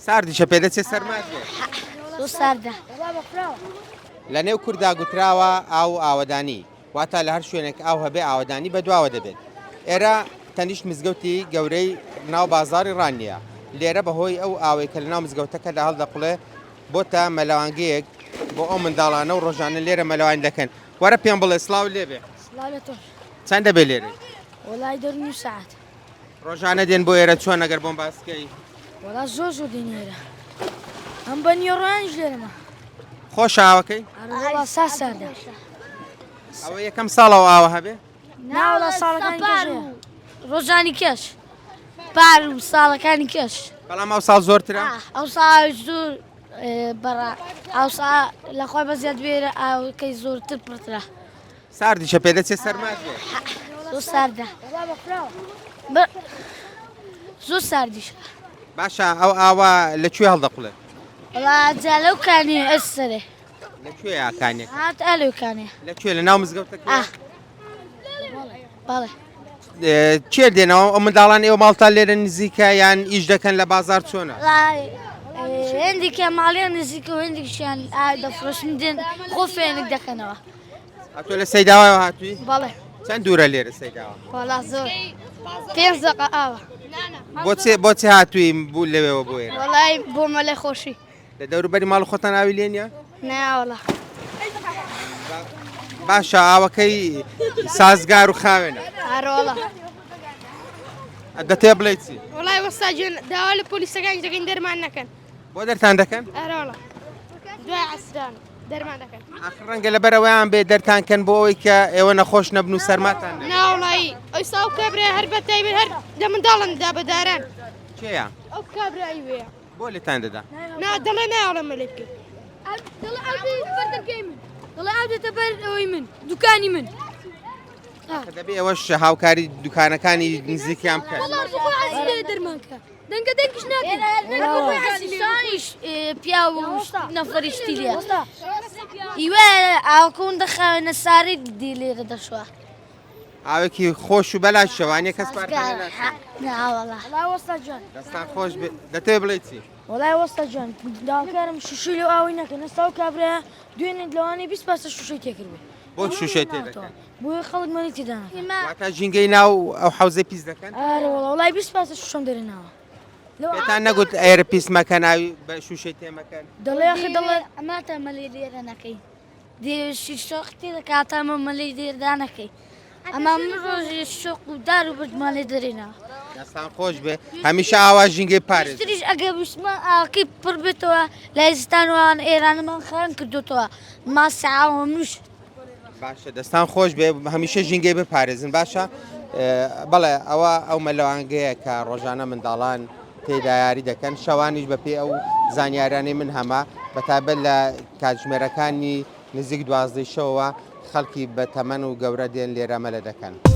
ساردیشە پێدەچێت سەرماکێ زۆر ساردە. لە نێو کووردا گوتراوە ئاو ئاوەدانی واتە لە هەر شوێنێک ئاو هەبێ ئاوەدانی بەدواوە دەبێت. ئێرە تەنیشت مزگەوتی گەورەی ناو بازاری ڕانیە لێرە بەهۆی ئەو ئاوەی کە لە ناو مزگەوتەکەدا هەڵدەقڵێ بۆتە مەلەوانگەیەک بۆ ئەو منداڵانە و ڕۆژانە لێرە مەلەوان دەکەن. وەرە پێم بڵێ سڵاو لێبێ چەند دەبێت لێرە؟ وەڵای دەرنی ساعت ڕۆژانە دێن بۆ ئێرە چۆن ئەگەر بۆم باسکەی وەڵا زۆر دێن ئێرە ئەم بە نیۆڕۆیانش لێرەمە خۆش ئاوەکەی ئەوە سا ساردە ئەوە یەکەم ساڵەوە ئاوە هەبێ ناوەڵا ساڵەکانی کەژەیە ڕۆژانی کەش پار و ساڵەکانی کەش بەڵام ئەو ساڵ زۆرترە ئەو ساڵ زۆر بەڕا ئەو ساڵ لەخۆی بە زیاد بێرە ئاوەکەی زۆرتر پڕترە ساردیشە پێدەچێت سەرماکێ زۆر ساردە زۆر ساردیشە باشە ئەو ئاوا لەکوێ هەڵدەقڵێت وەڵا جا لەو کانێ ئەسەرێ لەکوێ ئاکانێک هات ئەلێو کانێ لەکوێ لە ناو مزگەوتەکە بەڵێ چێ دێنەوە ئەو منداڵان ئێوە ماڵتان لێرە نزیکە یان ئیش دەکەن لە بازار چۆنە هێندێکە ماڵیان نزیکە و هێندێکیان دەفرۆشن دێن خۆ فێنێک دەکەنەوە تۆ لە سەیداوایەوە هاتووی بەڵێ چەند دوورە لێرە سەیداوە وەڵا زۆر 5 دقە ئاوە بۆچی هاتووی بوو لەوێەوە بۆ ئێرە وەڵای بۆ مەلای خۆشی لە دەوروبەری ماڵ خۆتان ئاوی لێنە ناوەڵا باشە ئاوەکەی سازگار و خاوێنە هەرۆڵە دەتێ بڵێ چی وڵای وەستاجون داوا لە پۆلیسەکانی دەکەین دەرمان نەکەن بۆ دەرتان دەکەن ئەرۆڵە دوای عەسران دەرمان دەکەن ئاخر ڕەنگە لەبەرەوەیان بێ دەرتانکەن بۆ ئەوەی کە ئێوە نەخۆش نەبن و سەرماتان ناوڵایی ئەوستا ئەو کابرا هەر بە تایبەت هەر لە منداڵن دا بەداران کێیە ئەو کابرایی وەیە بۆ لێتان دەدا نا دەڵێ ناوڵە مەلەکە دڵێ ئەو دێتە بەر ئەوەی من دوکانی من دەبێ ئەوەش هاوکاری دوکانەکانی نزیکیان بکەن دەرمانکە دەنگە دەنگش ناکەنیش پیا و نەفەریشتی لێ ئیوە ئاوکەون دەخاوێنە ساری دی لێرە دەشوە ئاوێکی خۆش و بەلا شەوانێ کەس دەستان خۆش دەتێ بڵێ چی وەڵای وەستا جوان داواکارم شوشی لەو ئاوی نەکەن ئێستا و کابرا دوێنێ لەوانەی 20 پاسە شوشەی تێکرد بۆ شوشەی تێ دەکەن بۆی خەڵک مەلی تێدان واتە ژینگەی ناو ئەو حەوزەی پیس دەکەن وەڵای 20 پاسە شوشەم دێنەوە پێتان نەگوت ئێرە پیس مەکە ناوی بە شوشەی تێمەکەن دەڵێ دەڵێ ئەماتە مەلی لێرە نەکەی شۆختی دەکاتامە مەلی لێردا نەکەی ئەمە من ڕۆژی شۆق و دار و بردمانێ دەرێنەوە دەستان خۆش بێ هەمیشە ئاوا ژینگەی پارێز تریش ئەگە بشمە ئاکی پڕ بێتەوە لە هێزستانوان ئێرانەمان خەرن کردوتەوە ماسی ئاوە منوش باشە دەستان خۆش بێ هەمیشە ژینگەی بپارێزن باشە بەڵێ ئەوە ئەو مەلەوانگەیە کە ڕۆژانە منداڵان تێدا یاری دەکەن شەوانیش بەپێ ئەو زانیارانەی من هەما بەتابەت لە کاتژمێرەکانی نزیک 12 شەوە خەڵکی بە تەمەن و گەورە دێن لێرە مەلە دەکەن.